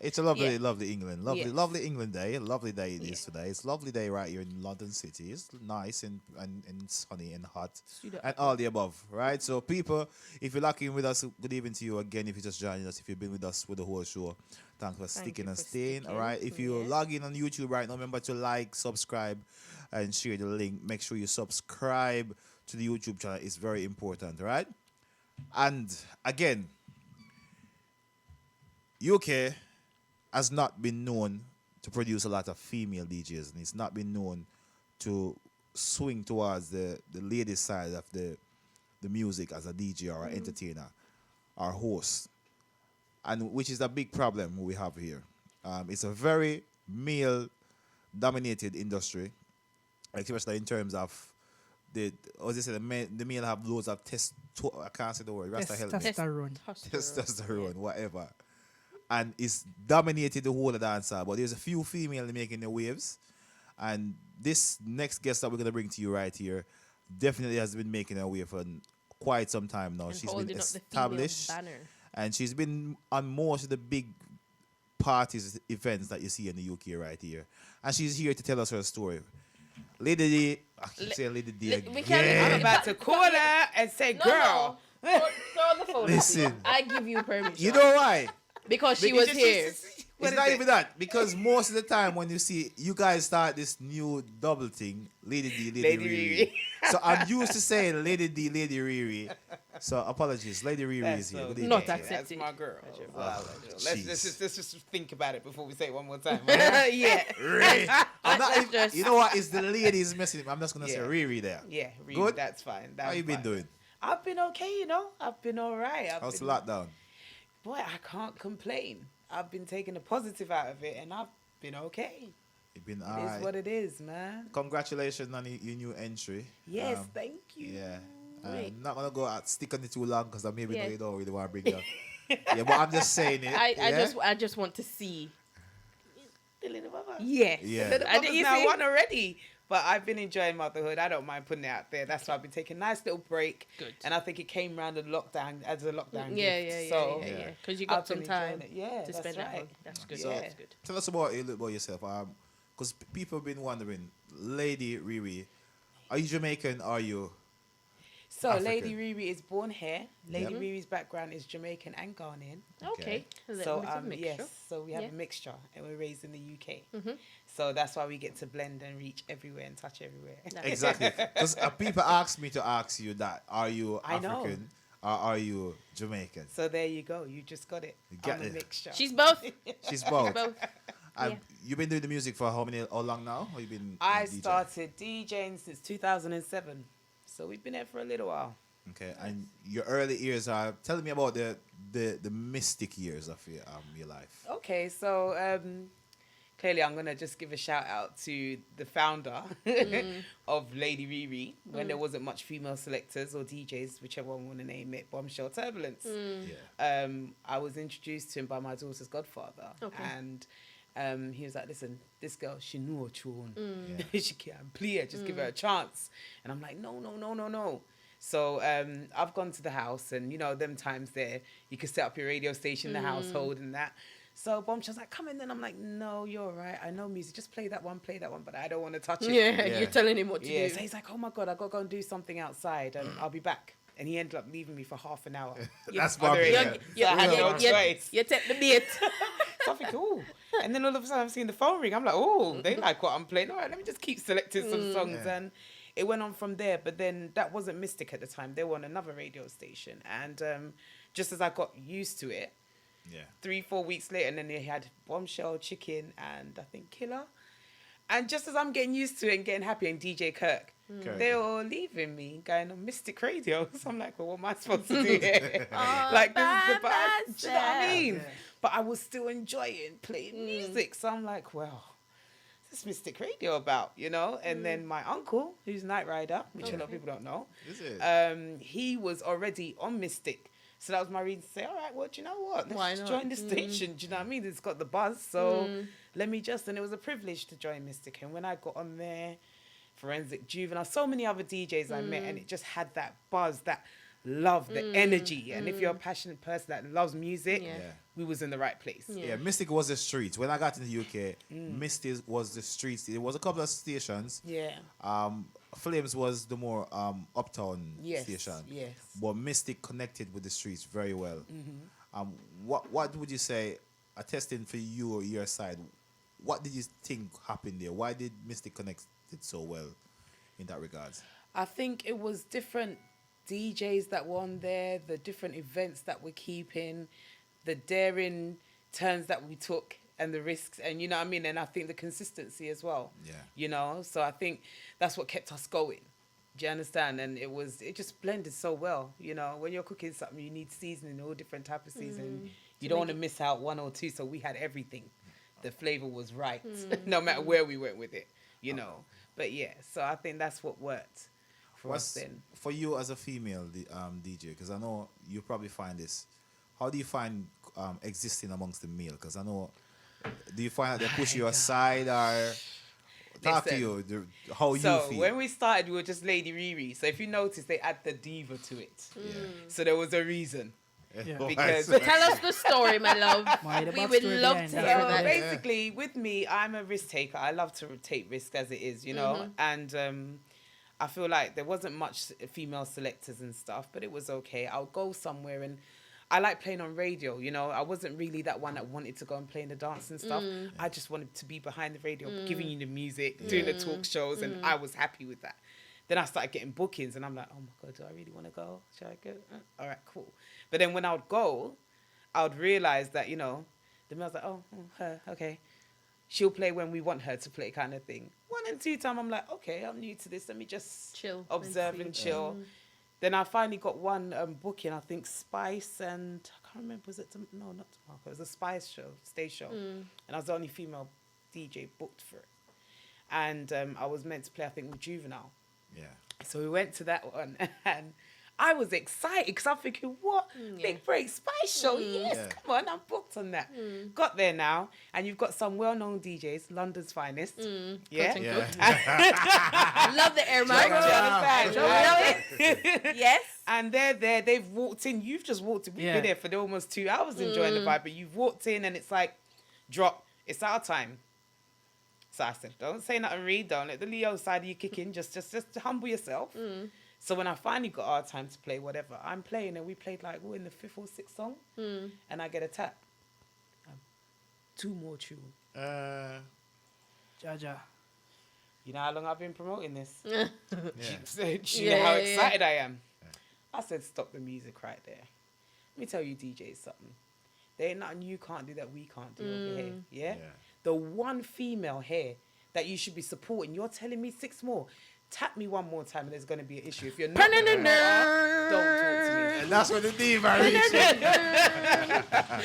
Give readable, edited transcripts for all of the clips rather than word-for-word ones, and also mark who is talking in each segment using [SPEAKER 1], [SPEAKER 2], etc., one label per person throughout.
[SPEAKER 1] It's a lovely, lovely England. Lovely,
[SPEAKER 2] Yes.
[SPEAKER 1] lovely England day. A lovely day it is today. It's a lovely day right here in London City. It's nice and sunny and hot and all the above, right? So, people, if you're locking with us, good evening to you again. If you're just joining us, if you've been with us with the whole show, thanks for
[SPEAKER 2] Thank
[SPEAKER 1] sticking
[SPEAKER 2] you
[SPEAKER 1] and
[SPEAKER 2] for
[SPEAKER 1] staying, all
[SPEAKER 2] sticking.
[SPEAKER 1] right? If you
[SPEAKER 2] Yeah.
[SPEAKER 1] log in on YouTube right now, remember to like, subscribe, and share the link. Make sure you subscribe to the YouTube channel. It's very important, all right? And again, UK has not been known to produce a lot of female DJs, and it's not been known to swing towards the ladies side of the music as a DJ or an entertainer or host, and which is a big problem we have here. It's a very male dominated industry, especially in terms of the, as I said, the male have loads of I can't say the word, Rasta help me.
[SPEAKER 3] Testosterone.
[SPEAKER 1] Testosterone, whatever. And it's dominated the whole of the dancer. But there's a few females making the waves. And this next guest that we're going to bring to you right here definitely has been making her wave for quite some time now.
[SPEAKER 2] And
[SPEAKER 1] She's been
[SPEAKER 2] holding up the female
[SPEAKER 1] established.
[SPEAKER 2] banner.
[SPEAKER 1] And she's been on most of the big parties, events that you see in the UK right here. And she's here to tell us her story. Lady D, I keep saying Lady D
[SPEAKER 2] we
[SPEAKER 1] again.
[SPEAKER 2] can't-
[SPEAKER 3] I'm about to call her and say, girl.
[SPEAKER 2] No. Throw the phone.
[SPEAKER 1] Listen.
[SPEAKER 2] I give you permission.
[SPEAKER 1] You know why?
[SPEAKER 2] because she was here.
[SPEAKER 1] It's not even that, because most of the time when you see you guys start this new double thing, Lady D, Lady Riri. So I'm used to saying Lady D, Lady Riri. So apologies, Lady Riri is here. Good evening.
[SPEAKER 2] Not
[SPEAKER 3] That's
[SPEAKER 2] accepted.
[SPEAKER 3] my girl. Let's
[SPEAKER 1] jeez.
[SPEAKER 3] just think about it before we say it one more time.
[SPEAKER 2] Yeah.
[SPEAKER 1] Riri.
[SPEAKER 2] Let's just-
[SPEAKER 1] You know what? It's the ladies messing. I'm just gonna say
[SPEAKER 3] Yeah.
[SPEAKER 1] Riri there.
[SPEAKER 3] Yeah, really,
[SPEAKER 1] Good?
[SPEAKER 3] that's fine.
[SPEAKER 1] How you been doing?
[SPEAKER 3] I've been okay, you know. I've been all right.
[SPEAKER 1] How's the lockdown?
[SPEAKER 3] Boy, I can't complain. I've been taking the positive out of it, and I've been okay.
[SPEAKER 1] You've been
[SPEAKER 3] It
[SPEAKER 1] alright.
[SPEAKER 3] is what it is, man.
[SPEAKER 1] Congratulations on your new entry.
[SPEAKER 3] Yes,
[SPEAKER 1] Um,
[SPEAKER 3] thank you.
[SPEAKER 1] Yeah.
[SPEAKER 2] Wait.
[SPEAKER 1] I'm not gonna go out stick on it too long because I maybe
[SPEAKER 2] Yeah.
[SPEAKER 1] know you don't really want to bring it up. Yeah, but I'm just saying it.
[SPEAKER 2] I just want to see.
[SPEAKER 3] The little mother.
[SPEAKER 2] Yes.
[SPEAKER 1] Yeah.
[SPEAKER 3] The little
[SPEAKER 2] I did-
[SPEAKER 3] mother's
[SPEAKER 2] you
[SPEAKER 3] now
[SPEAKER 2] see?
[SPEAKER 3] one already. But I've been enjoying motherhood. I don't mind putting it out there. That's why I've been taking a nice little break.
[SPEAKER 2] Good.
[SPEAKER 3] And I think it came around the lockdown as a lockdown
[SPEAKER 2] Yeah,
[SPEAKER 3] gift.
[SPEAKER 2] yeah.
[SPEAKER 3] So
[SPEAKER 1] Yeah.
[SPEAKER 2] Because you
[SPEAKER 3] I've
[SPEAKER 2] got some
[SPEAKER 3] been
[SPEAKER 2] time
[SPEAKER 3] enjoying it. Yeah,
[SPEAKER 2] to
[SPEAKER 3] that's
[SPEAKER 2] spend at
[SPEAKER 3] right.
[SPEAKER 2] home. That's good.
[SPEAKER 1] So,
[SPEAKER 2] That's good.
[SPEAKER 1] tell us about a little about yourself. Because people have been wondering, Lady Riri, are you Jamaican? Are you?
[SPEAKER 3] So
[SPEAKER 1] African.
[SPEAKER 3] Lady Riri is born here. Lady
[SPEAKER 1] Yep.
[SPEAKER 3] Riri's background is Jamaican and Ghanaian.
[SPEAKER 2] Okay. A little
[SPEAKER 3] So
[SPEAKER 2] bit of mixture.
[SPEAKER 3] yes, so we have
[SPEAKER 2] Yeah.
[SPEAKER 3] a mixture, and we're raised in the UK.
[SPEAKER 2] Mhm.
[SPEAKER 3] So that's why we get to blend and reach everywhere and touch everywhere.
[SPEAKER 2] That's
[SPEAKER 1] Exactly. Because people ask me to ask you that. Are you
[SPEAKER 3] I know.
[SPEAKER 1] African or are you Jamaican?
[SPEAKER 3] So there you go. You just got it.
[SPEAKER 1] You got
[SPEAKER 3] I'm a
[SPEAKER 1] it.
[SPEAKER 3] mixture.
[SPEAKER 2] She's both.
[SPEAKER 1] She's both.
[SPEAKER 2] Both.
[SPEAKER 1] And
[SPEAKER 2] Yeah.
[SPEAKER 1] you've been doing the music for how long now? Or you been
[SPEAKER 3] I
[SPEAKER 1] DJ?
[SPEAKER 3] started DJing since 2007. So we've been here for a little while.
[SPEAKER 1] Okay, and your early years are telling me about the mystic years of your life.
[SPEAKER 3] Okay, so clearly I'm going to just give a shout out to the founder of Lady Riri when there wasn't much female selectors or DJs, whichever one want to name it, Bombshell Turbulence.
[SPEAKER 1] Yeah.
[SPEAKER 3] I was introduced to him by my daughter's godfather.
[SPEAKER 2] Okay.
[SPEAKER 3] And he was like, listen, this girl, she knew her tune.
[SPEAKER 1] Yeah.
[SPEAKER 3] She can't play her, just give her a chance. And I'm like, no. So I've gone to the house, and, you know, them times there, you could set up your radio station in the household and that. So Bombshell's like, come in. Then I'm like, no, you're right. I know music. Just play that one, but I don't want to touch it.
[SPEAKER 2] Yeah,
[SPEAKER 1] Yeah.
[SPEAKER 2] you're telling him what to
[SPEAKER 3] Yeah,
[SPEAKER 2] do.
[SPEAKER 3] so he's like, oh my God, I got to go and do something outside, and I'll be back. And he ended up leaving me for half an hour.
[SPEAKER 1] That's
[SPEAKER 3] on the radio.
[SPEAKER 1] Bobby.
[SPEAKER 3] So I had no choice.
[SPEAKER 2] You take the bait.
[SPEAKER 3] So I think, oh. And then all of a sudden I'm seeing the phone ring. I'm like, oh, they like what I'm playing. All right, let me just keep selecting some songs.
[SPEAKER 1] Yeah.
[SPEAKER 3] And it went on from there. But then that wasn't Mystic at the time. They were on another radio station. And just as I got used to it,
[SPEAKER 1] Yeah.
[SPEAKER 3] 3-4 weeks later, and then they had Bombshell, Chicken, and I think Killer. And just as I'm getting used to it and getting happy, and DJ Kirk,
[SPEAKER 1] Kirk.
[SPEAKER 3] they're all leaving me, going on Mystic Radio. So I'm like, well, what am I supposed to do here? Like, this is the bad. Do you know what I mean? But I was still enjoying playing music. So I'm like, well, what's this Mystic Radio about, you know? And then my uncle, who's Night Rider, which a lot of people don't know,
[SPEAKER 1] Is it?
[SPEAKER 3] he was already on Mystic. So that was my reason to say, all right, well, do you know what? Let's
[SPEAKER 2] Why
[SPEAKER 3] just
[SPEAKER 2] not?
[SPEAKER 3] join the station. Do you know what I mean? It's got the buzz. So let me just, and it was a privilege to join Mystic. And when I got on there, Forensic Juvenile, so many other DJs I met, and it just had that buzz that love the energy. And if you're a passionate person that loves music,
[SPEAKER 2] Yeah.
[SPEAKER 3] we was in the right place.
[SPEAKER 1] Yeah, Mystic was the streets. When I got in the UK, Mystic was the streets. There was a couple of stations.
[SPEAKER 3] Yeah.
[SPEAKER 1] Flames was the more uptown
[SPEAKER 3] Yes,
[SPEAKER 1] station.
[SPEAKER 3] yes.
[SPEAKER 1] But Mystic connected with the streets very well. What would you say, attesting for you or your side, what did you think happened there? Why did Mystic connect it so well in that regards?
[SPEAKER 3] I think it was different DJs that were on there, the different events that we're keeping, the daring turns that we took and the risks, and you know what I mean? And I think the consistency as well.
[SPEAKER 1] Yeah.
[SPEAKER 3] You know, so I think that's what kept us going. Do you understand? And it just blended so well. You know, when you're cooking something, you need seasoning, all different type of seasoning. You don't want to miss out one or two, so we had everything. The flavor was right, no matter where we went with it, you know. But yeah, so I think that's what worked for us then.
[SPEAKER 1] For you as a female DJ, because I know you probably find this, how do you find existing amongst the male? Because I know, do you find that they push you aside or talk to you? How you feel?
[SPEAKER 3] So when we started, we were just Lady RiRi. So if you notice, they add the Diva to it.
[SPEAKER 1] Yeah.
[SPEAKER 3] So there was a reason.
[SPEAKER 4] Yeah.
[SPEAKER 3] Because
[SPEAKER 2] Tell us the story, my love.
[SPEAKER 4] The
[SPEAKER 2] We would
[SPEAKER 4] backstory
[SPEAKER 2] love
[SPEAKER 4] behind
[SPEAKER 2] to
[SPEAKER 4] that.
[SPEAKER 2] hear
[SPEAKER 3] So
[SPEAKER 2] that.
[SPEAKER 3] basically, with me, I'm a risk taker. I love to take risks as it is, you know. And I feel like there wasn't much female selectors and stuff, but it was okay. I'll go somewhere, and I like playing on radio, you know. I wasn't really that one that wanted to go and play in the dance and stuff. I just wanted to be behind the radio, giving you the music, doing the talk shows, and I was happy with that. Then I started getting bookings, and I'm like, oh my God, do I really want to go? Should I go? All right, cool. But then when I would go, I would realize that, you know, the male's like, oh, her, okay. She'll play when we want her to play, kind of thing. 1 and 2 time, I'm like, okay, I'm new to this. Let me just
[SPEAKER 2] Chill
[SPEAKER 3] observe
[SPEAKER 2] and
[SPEAKER 3] and
[SPEAKER 2] see.
[SPEAKER 3] chill. Then I finally got one booking, I think Spice and, I can't remember, was it, no, not Demarco, it was a Spice show, stage show. And I was the only female DJ booked for it. And I was meant to play, I think, with Juvenile.
[SPEAKER 1] Yeah.
[SPEAKER 3] So we went to that one, and I was excited because I'm thinking, what? Big Break Spice Show? Yes,
[SPEAKER 1] Yeah.
[SPEAKER 3] come on, I'm booked on that. Got there now, and you've got some well-known DJs, London's finest. Yeah?
[SPEAKER 2] Quote,
[SPEAKER 1] Yeah.
[SPEAKER 2] I love the air
[SPEAKER 3] Do you
[SPEAKER 2] mic.
[SPEAKER 3] understand?
[SPEAKER 2] Really? Yes.
[SPEAKER 3] And they're there, they've walked in, you've just walked in, we've
[SPEAKER 4] Yeah.
[SPEAKER 3] been there for almost 2 hours enjoying the vibe, but you've walked in and it's like, drop, it's our time. So I said, don't say nothing, Reed, don't let the Leo side of you kick in, just humble yourself. So when I finally got our time to play whatever, I'm playing, and we played like, we're in the 5th or 6th song, and I get a tap. 2 more tunes.
[SPEAKER 4] Jaja.
[SPEAKER 3] You know how long I've been promoting this?
[SPEAKER 1] Yeah.
[SPEAKER 3] You know how excited I am. I said, stop the music right there. Let me tell you, DJs, something. There ain't nothing you can't do that we can't do over here. Yeah?
[SPEAKER 1] Yeah.
[SPEAKER 3] The one female here that you should be supporting, you're telling me 6 more. Tap me 1 more time and there's going to be an issue. If you're not, don't talk to me.
[SPEAKER 1] And that's when the diva reached.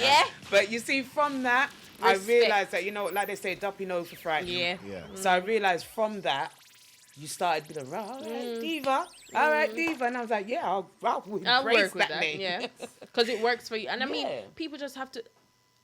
[SPEAKER 2] Yeah.
[SPEAKER 3] But you see, from that, I
[SPEAKER 2] Respect.
[SPEAKER 3] realised that, you know, like they say, duppy nose for Friday.
[SPEAKER 2] Yeah.
[SPEAKER 1] Yeah.
[SPEAKER 3] So I realised from that, you started being like, all right, Diva. All right, Diva. And I was like, yeah, I'll
[SPEAKER 2] I'll
[SPEAKER 3] embrace
[SPEAKER 2] work with that.
[SPEAKER 3] name.
[SPEAKER 2] Yeah. Because it works for you. And I mean,
[SPEAKER 3] Yeah.
[SPEAKER 2] people just have to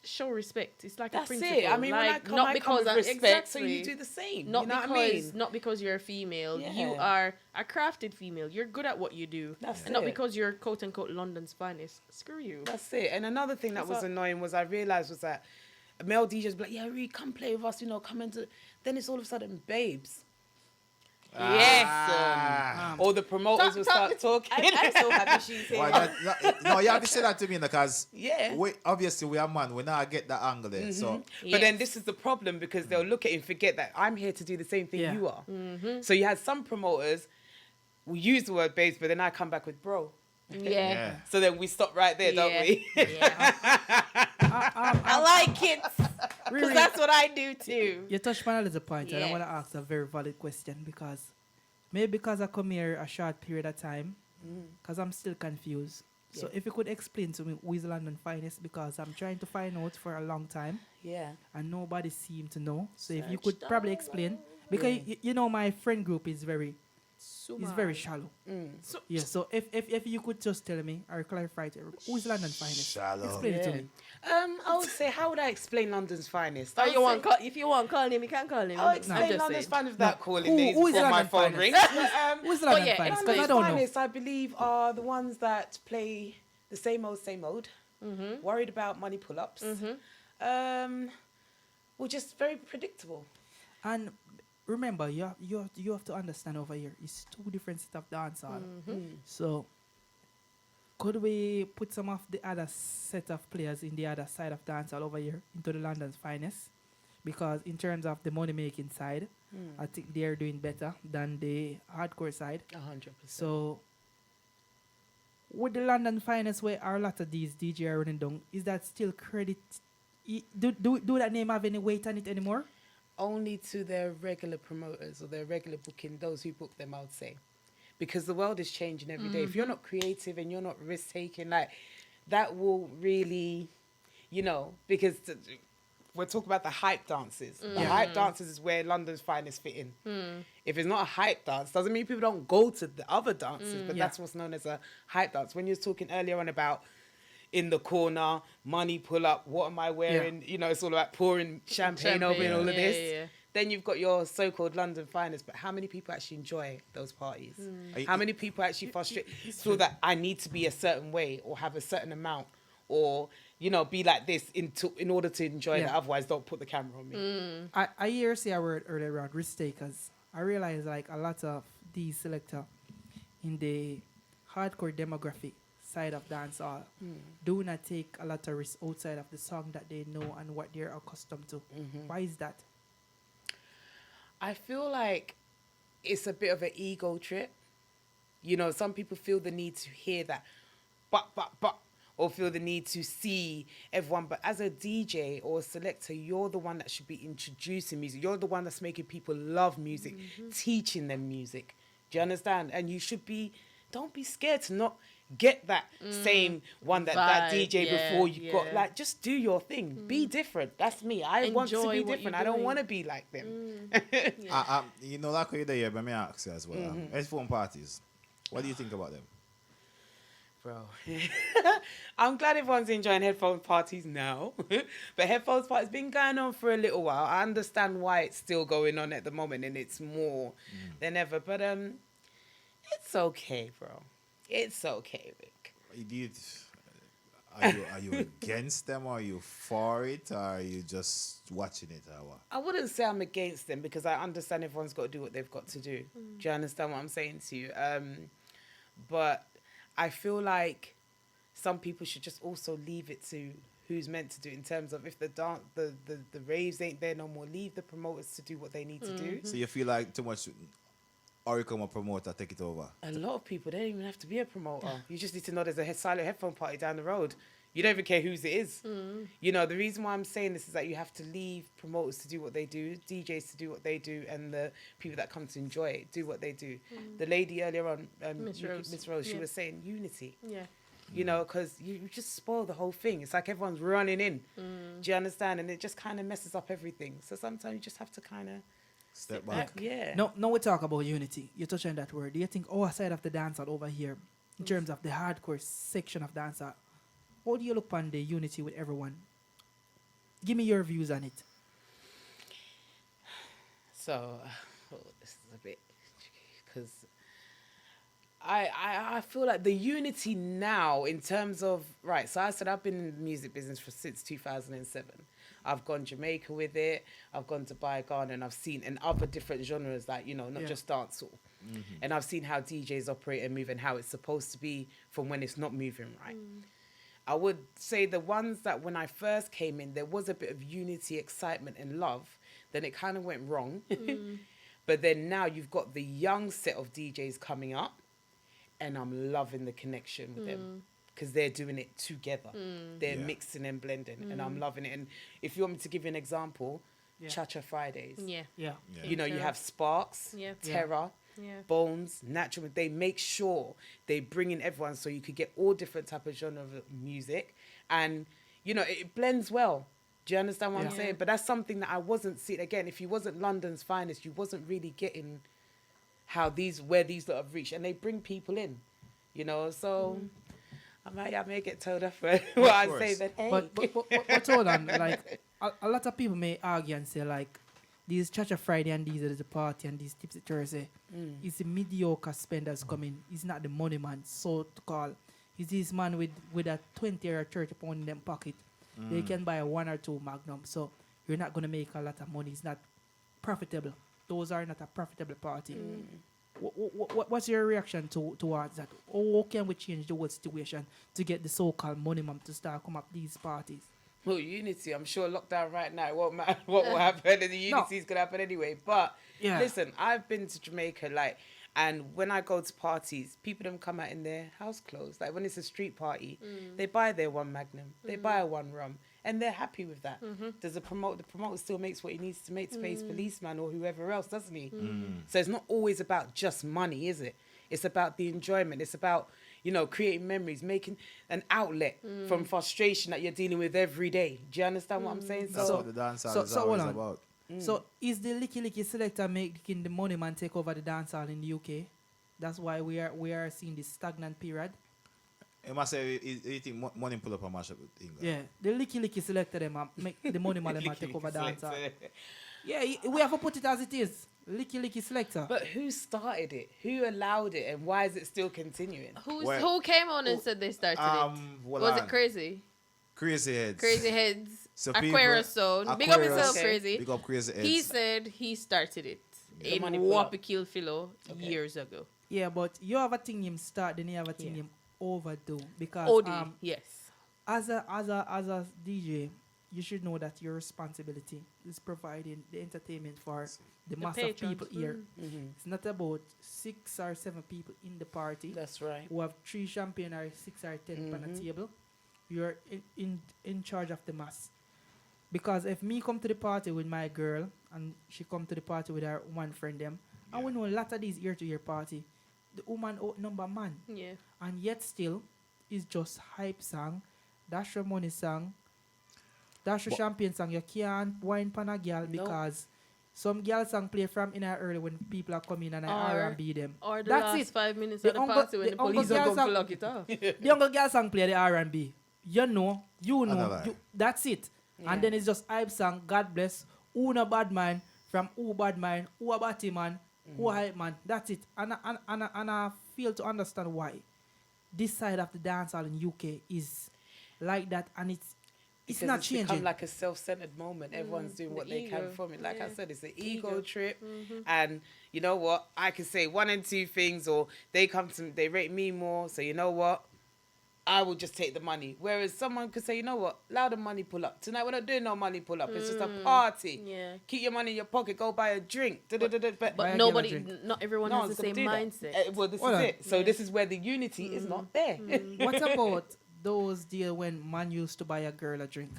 [SPEAKER 2] show respect. It's like
[SPEAKER 3] That's
[SPEAKER 2] a principle.
[SPEAKER 3] it. I mean, when I
[SPEAKER 2] like,
[SPEAKER 3] come,
[SPEAKER 2] not
[SPEAKER 3] I come
[SPEAKER 2] because
[SPEAKER 3] with respect, so
[SPEAKER 2] exactly.
[SPEAKER 3] you do the same.
[SPEAKER 2] Not
[SPEAKER 3] you know
[SPEAKER 2] because
[SPEAKER 3] what I mean?
[SPEAKER 2] not because you're a female. You
[SPEAKER 3] Yeah.
[SPEAKER 2] are a crafted female. You're good at what you do.
[SPEAKER 3] That's
[SPEAKER 2] and not
[SPEAKER 3] it.
[SPEAKER 2] because you're quote unquote London's finest. Screw you.
[SPEAKER 3] That's it. And another thing that was annoying was I realised was that male DJs be like, yeah, Reed, come play with us, you know, come into... Then it's all of a sudden babes.
[SPEAKER 1] Ah.
[SPEAKER 3] Or the promoters will start talking.
[SPEAKER 2] I'm so happy she's here.
[SPEAKER 1] Why no, you have to say that to me because
[SPEAKER 3] Yeah.
[SPEAKER 1] obviously we are man. We now get that angle there. So
[SPEAKER 3] But then this is the problem because they'll look at it and forget that I'm here to do the same thing
[SPEAKER 4] Yeah.
[SPEAKER 3] you are. So you had some promoters will use the word babes, but then I come back with bro.
[SPEAKER 2] Yeah.
[SPEAKER 3] So then we stop right there, don't we?
[SPEAKER 2] Yeah. I like it. Because that's what I do too.
[SPEAKER 4] You touched on a little point, and I
[SPEAKER 2] Yeah.
[SPEAKER 4] want to ask a very valid question because maybe because I come here a short period of time, because I'm still confused. So
[SPEAKER 3] Yeah.
[SPEAKER 4] if you could explain to me who is London Finest, because I'm trying to find out for a long time
[SPEAKER 3] Yeah.
[SPEAKER 4] and nobody seemed to know. So if you
[SPEAKER 2] Search
[SPEAKER 4] could probably
[SPEAKER 2] the
[SPEAKER 4] explain, because you know my friend group is very It's very shallow. Yeah, so if you could just tell me or clarify it, who is London finest?
[SPEAKER 1] Shallow.
[SPEAKER 4] Explain it to me.
[SPEAKER 3] I would say, how would I explain London's finest?
[SPEAKER 2] Or if you want call him, you can call him.
[SPEAKER 3] I'll
[SPEAKER 2] I'm
[SPEAKER 3] explain
[SPEAKER 2] just
[SPEAKER 3] London's
[SPEAKER 2] saying.
[SPEAKER 3] finest without calling
[SPEAKER 4] Who
[SPEAKER 3] names
[SPEAKER 4] is
[SPEAKER 3] before my
[SPEAKER 4] London
[SPEAKER 3] phone
[SPEAKER 4] finest?
[SPEAKER 3] rings.
[SPEAKER 4] Who is London
[SPEAKER 2] yeah,
[SPEAKER 4] finest? Because I
[SPEAKER 3] London's
[SPEAKER 4] don't know.
[SPEAKER 3] finest, I believe, are the ones that play the same old, worried about money pull-ups. Well, just very predictable.
[SPEAKER 4] And remember, you have to understand over here, it's two different set of dancehall. So could we put some of the other set of players in the other side of dancehall over here into the London's finest? Because in terms of the money making side, I think they're doing better than the hardcore side.
[SPEAKER 3] 100%.
[SPEAKER 4] So with the London finest where are a lot of these DJ are running down, is that still credit? Do that name have any weight on it anymore?
[SPEAKER 3] Only to their regular promoters or their regular booking, those who book them, I would say. Because the world is changing every day. If you're not creative and you're not risk-taking, like, that will really, because we're talking about the hype dances. The hype dances is where London's finest fit in. If it's not a hype dance, doesn't mean people don't go to the other dances, but that's what's known as a hype dance. When you were talking earlier on about in the corner, money pull up, what am I wearing? It's all about pouring champagne over and all of this.
[SPEAKER 2] Yeah.
[SPEAKER 3] Then you've got your so-called London finest, but how many people actually enjoy those parties? How many people actually feel that I need to be a certain way or have a certain amount or, be like this in order to enjoy it, otherwise don't put the camera on me.
[SPEAKER 4] I hear say a word earlier around risk takers. I realize like a lot of these selector in the hardcore demographic side of dancehall do not take a lot of risks outside of the song that they know and what they're accustomed to. Why is that?
[SPEAKER 3] I feel like it's a bit of an ego trip. Some people feel the need to hear that, but, or feel the need to see everyone. But as a DJ or a selector, you're the one that should be introducing music. You're the one that's making people love music, teaching them music. Do you understand? And you should don't be scared to not get that same one that DJ before you got. Like, just do your thing. Be different. That's me. I want to be different. I don't want to be like them.
[SPEAKER 1] Like you're there, but me ask you as well. Headphone parties. What do you think about them?
[SPEAKER 3] Bro, I'm glad everyone's enjoying headphone parties now. But headphones parties been going on for a little while. I understand why it's still going on at the moment and it's more than ever. But it's okay, bro. It's okay, Rick.
[SPEAKER 1] Are you against them, or are you for it, or are you just watching it, or what?
[SPEAKER 3] I wouldn't say I'm against them because I understand everyone's got to do what they've got to do. Do you understand what I'm saying to you? But I feel like some people should just also leave it to who's meant to do it in terms of if the raves ain't there no more, leave the promoters to do what they need to do.
[SPEAKER 1] So you feel like too much Oracle or promoter take it over?
[SPEAKER 3] A lot of people, they don't even have to be a promoter. You just need to know there's a silent headphone party down the road. You don't even care whose it is. The reason why I'm saying this is that you have to leave promoters to do what they do, DJs to do what they do, and the people that come to enjoy it do what they do. The lady earlier on, Miss Rose, she was saying unity. Yeah. Because you just spoil the whole thing. It's like everyone's running in. Do you understand? And it just kind of messes up everything. So sometimes you just have to kind of
[SPEAKER 1] step back.
[SPEAKER 3] Yeah.
[SPEAKER 4] No, we talk about unity. You touch on that word. Do you think our side of the dancehall over here, in terms of the hardcore section of dancehall, how do you look on the unity with everyone? Give me your views on it.
[SPEAKER 3] So, this is a bit because I feel like the unity now in terms of right. So I said I've been in the music business since 2007. I've gone Jamaica with it. I've gone to Ghana, and I've seen in other different genres, like not just dancehall. And I've seen how DJs operate and move and how it's supposed to be from when it's not moving right. I would say the ones that when I first came in, there was a bit of unity, excitement, and love. Then it kind of went wrong. But then now you've got the young set of DJs coming up, and I'm loving the connection with them because they're doing it together. They're mixing and blending, and I'm loving it. And if you want me to give you an example, Cha-Cha Fridays.
[SPEAKER 4] Yeah.
[SPEAKER 3] You have Sparks, Terror, Bones, Natural. They make sure they bring in everyone so you could get all different type of genre of music, and it blends well. Do you understand what I'm saying? But that's something that I wasn't seeing. Again, if you wasn't London's finest, you wasn't really getting where these lot have reached, and they bring people in, you know. So I may get told off for what I say. That hey,
[SPEAKER 4] but hold on, like a lot of people may argue and say like these Chacha Friday and these are the party and these Tipsy Thursday. It's the mediocre spenders coming. It's not the money man, so to call. It's this man with a 20 or 30 pound in them pocket. They can buy 1 or 2 Magnum. So you're not going to make a lot of money. It's not profitable. Those are not a profitable party. What's your reaction towards that? How can we change the whole situation to get the so-called money man to start come up these parties?
[SPEAKER 3] Well, unity, I'm sure lockdown right now, it won't matter what will happen, and the unity is going to happen anyway. But listen, I've been to Jamaica, like, and when I go to parties, people don't come out in their house clothes. Like, when it's a street party, they buy their 1 Magnum, they buy 1 rum, and they're happy with that. Does the promoter still makes what he needs to make to pay his policeman or whoever else, doesn't he? So it's not always about just money, is it? It's about the enjoyment. It's about, you know, creating memories, making an outlet from frustration that you're dealing with every day. Do you understand what I'm saying?
[SPEAKER 1] That's what the dancehall is always about.
[SPEAKER 4] So is the Licky selector making the money man take over the dancehall in the UK? That's why we are seeing this stagnant period.
[SPEAKER 1] You must say you think money pull up a mash up with England.
[SPEAKER 4] Yeah, the Licky selector them make the money man them take over dancehall. Yeah, we have to put it as it is. Licky selector.
[SPEAKER 3] But who started it? Who allowed it? And why is it still continuing?
[SPEAKER 2] Who came on and said they started it? Was it Crazy?
[SPEAKER 1] Crazy Heads.
[SPEAKER 2] Crazy Heads.
[SPEAKER 1] So
[SPEAKER 2] Aquarius Zone. Big up himself, Crazy.
[SPEAKER 1] Big up Crazy Heads.
[SPEAKER 2] He said he started it in Wapikil Philo years ago.
[SPEAKER 4] Yeah, but you have a thing him start, then you have a thing him overdo. Because
[SPEAKER 2] yes.
[SPEAKER 4] As a DJ, you should know that your responsibility is providing the entertainment for the mass of people here. It's not about 6 or 7 people in the party.
[SPEAKER 3] That's right.
[SPEAKER 4] Who have 3 champagne or 6 or 10 on the table. You're in charge of the mass. Because if me come to the party with my girl and she come to the party with her one friend them, and we know a lot of these ear-to-ear party, the woman outnumber man.
[SPEAKER 2] Yeah.
[SPEAKER 4] And yet still, it's just hype song, dash your money song, dash your champagne song. You can't wine pan a girl because some girl song play from in early when people are coming and I R&B them.
[SPEAKER 2] Or the
[SPEAKER 4] That's
[SPEAKER 2] last
[SPEAKER 4] it.
[SPEAKER 2] 5 minutes of the party when the police are going to lock it off.
[SPEAKER 4] The uncle girl song play the R&B. You know, that's it.
[SPEAKER 3] Yeah.
[SPEAKER 4] And then it's just hype song, God bless, who no bad man, from who bad man, who a batty man, who a hype man. That's it. And I feel to understand why this side of the dancehall in UK is like that, and it's not changing. It's
[SPEAKER 3] become like a self-centered moment. Everyone's doing what they can from it. Like I said, it's an ego trip. And you know what? I can say 1 and 2 things, or they rate me more. So you know what? I will just take the money. Whereas someone could say, you know what? Allow the money pull up. Tonight we're not doing no money pull up. It's just a party.
[SPEAKER 2] Yeah.
[SPEAKER 3] Keep your money in your pocket. Go buy a drink. But
[SPEAKER 2] not everyone has the same mindset.
[SPEAKER 3] Well, this is it. So this is where the unity is not there.
[SPEAKER 4] What about those deals when man used to buy a girl a drink?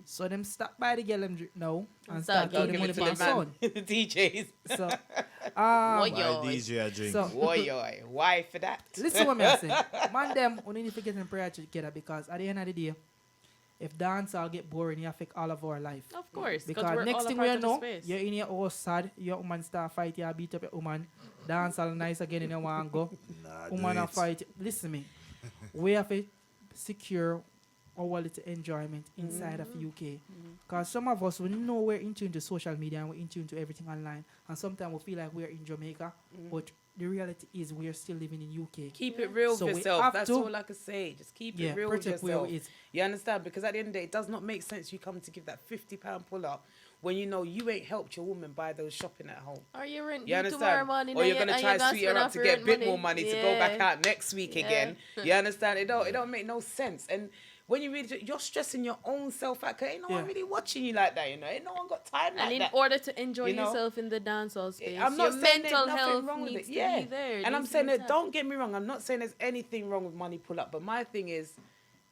[SPEAKER 4] So them stop by the girl them drink now and start giving money for the son.
[SPEAKER 3] The DJs.
[SPEAKER 4] So,
[SPEAKER 1] Why DJ a drink?
[SPEAKER 4] So,
[SPEAKER 3] why for that?
[SPEAKER 4] Listen what I'm saying. Man, them only need to get in prayer together because at the end of the day, if dancehall get boring, it affect all of our life.
[SPEAKER 2] Of course.
[SPEAKER 4] Because next thing we know, you're in your house sad, your woman start fight, you beat up your woman, dancehall nice again and you want to go. Woman a fight. Listen me. We have to secure our little enjoyment inside of UK. Because some of us, we know we're in tune to social media and we're in tune to everything online. And sometimes we feel like we're in Jamaica, but the reality is we're still living in UK.
[SPEAKER 3] Keep it real with yourself. That's all I can say. Just keep it real with yourself. You understand? Because at the end of the day, it does not make sense you come to give that £50 pull-up when you know you ain't helped your woman buy those shopping at home.
[SPEAKER 2] Or you're in
[SPEAKER 3] you
[SPEAKER 2] tomorrow morning.
[SPEAKER 3] Or you're going to try to sweet her up to get a bit more money to go back out next week again. You understand? It don't make no sense. And when you're stressing your own self out, because ain't no one really watching you like that, you know. Ain't no one got time like that.
[SPEAKER 2] And in order to enjoy yourself in the dancehall space,
[SPEAKER 3] I'm not saying
[SPEAKER 2] mental
[SPEAKER 3] there's
[SPEAKER 2] health
[SPEAKER 3] nothing wrong with
[SPEAKER 2] needs
[SPEAKER 3] it.
[SPEAKER 2] to be there.
[SPEAKER 3] And I'm saying that, don't get me wrong, I'm not saying there's anything wrong with money pull up, but my thing is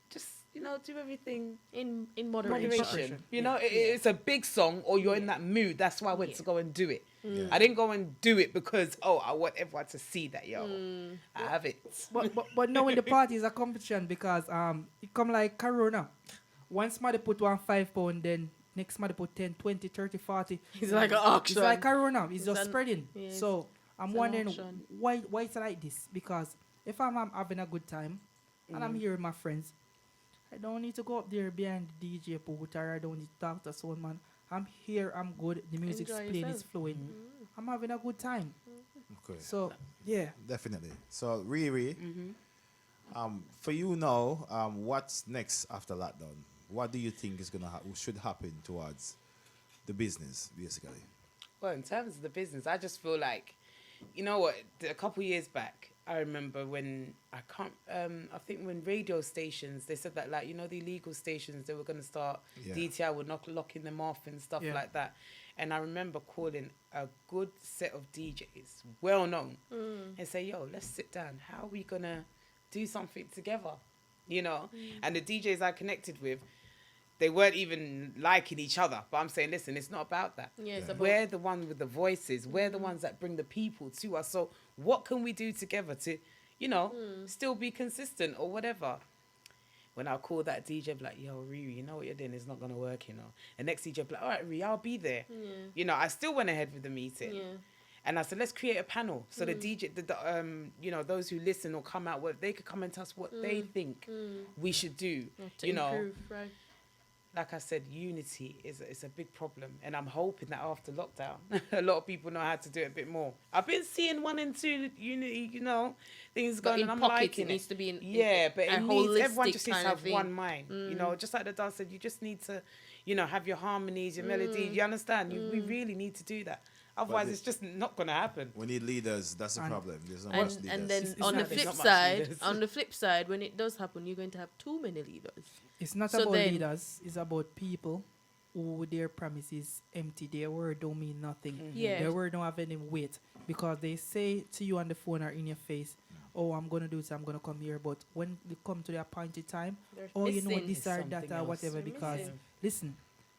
[SPEAKER 3] just, you know, do everything
[SPEAKER 2] in moderation.
[SPEAKER 3] You know, it's a big song, or you're in that mood. That's why I went to go and do it. I didn't go and do it because, I want everyone to see that, I have it.
[SPEAKER 4] But now in the party is a competition because it come like Corona. Once somebody put £5, then next somebody put 10, 20, 30, 40.
[SPEAKER 2] It's like an auction.
[SPEAKER 4] It's like Corona. It's just spreading.
[SPEAKER 2] Yes.
[SPEAKER 4] So I'm
[SPEAKER 2] It's an
[SPEAKER 4] wondering
[SPEAKER 2] option.
[SPEAKER 4] why it's like this. Because if I'm having a good time and I'm here with my friends, I don't need to go up there behind the DJ booth or I don't need to talk to someone, man. I'm here, I'm good, the music's
[SPEAKER 2] Enjoy
[SPEAKER 4] playing, it's
[SPEAKER 2] yourself.
[SPEAKER 4] flowing. I'm having a good time.
[SPEAKER 1] Okay.
[SPEAKER 4] So, yeah.
[SPEAKER 1] Definitely. So, Riri, for you now, what's next after lockdown? What do you think is gonna should happen towards the business, basically?
[SPEAKER 3] Well, in terms of the business, I just feel like, you know what? A couple years back, I remember when I think when radio stations they said that, like, you know, the illegal stations, they were going to start.
[SPEAKER 1] Yeah.
[SPEAKER 3] DTI were locking them off and stuff
[SPEAKER 4] Yeah.
[SPEAKER 3] like that. And I remember calling a good set of DJs, well known, and say, "Yo, let's sit down. How are we gonna do something together?" You know. And the DJs I connected with, they weren't even liking each other. But I'm saying, listen, it's not about that.
[SPEAKER 2] Yeah, it's about
[SPEAKER 3] We're the one with the voices. We're the ones that bring the people to us. So what can we do together to, you know, still be consistent or whatever? When I call that DJ, be like, "Yo, Riri, you know what you're doing is not going to work, you know." And next DJ, be like, "All right, Riri, I'll be there." You know, I still went ahead with the meeting.
[SPEAKER 2] Yeah.
[SPEAKER 3] And I said, let's create a panel. So the DJ, you know, those who listen or come out, they could come and tell us what they think we should do.
[SPEAKER 2] To
[SPEAKER 3] You know,
[SPEAKER 2] improve, right?
[SPEAKER 3] like I said, unity is a big problem, and I'm hoping that after lockdown, a lot of people know how to do it a bit more. I've been seeing 1 and 2 unity, you know, things
[SPEAKER 2] But
[SPEAKER 3] going,
[SPEAKER 2] in
[SPEAKER 3] and I'm
[SPEAKER 2] pockets,
[SPEAKER 3] liking
[SPEAKER 2] it needs to be in
[SPEAKER 3] but
[SPEAKER 2] a
[SPEAKER 3] it needs, everyone
[SPEAKER 2] holistic
[SPEAKER 3] just needs to
[SPEAKER 2] kind of
[SPEAKER 3] have
[SPEAKER 2] thing.
[SPEAKER 3] one mind, you know, just like the dance said, you just need to, you know, have your harmonies, your melodies. You understand? We really need to do that. Otherwise,
[SPEAKER 1] the-
[SPEAKER 3] it's just not going to happen.
[SPEAKER 1] We need leaders. That's the
[SPEAKER 4] And-
[SPEAKER 1] problem. There's not much leaders.
[SPEAKER 2] And then
[SPEAKER 3] It's
[SPEAKER 2] on the
[SPEAKER 3] not- there's
[SPEAKER 2] flip
[SPEAKER 3] not much
[SPEAKER 2] side,
[SPEAKER 3] leaders.
[SPEAKER 2] when it does happen, you're going to have too many leaders.
[SPEAKER 4] It's not
[SPEAKER 2] So
[SPEAKER 4] about
[SPEAKER 2] then-
[SPEAKER 4] leaders, it's about people who their promises empty. Their word don't mean nothing.
[SPEAKER 2] Yeah.
[SPEAKER 4] Their word don't have any weight. Because they say to you on the phone or in your face, "Oh, I'm gonna do this, I'm gonna come here," but when they come to the appointed time,
[SPEAKER 2] They're
[SPEAKER 4] "Oh, you know
[SPEAKER 2] missing
[SPEAKER 4] this or that
[SPEAKER 3] something
[SPEAKER 4] or
[SPEAKER 3] else.
[SPEAKER 4] whatever,"
[SPEAKER 2] They're
[SPEAKER 4] because
[SPEAKER 2] missing.
[SPEAKER 4] listen,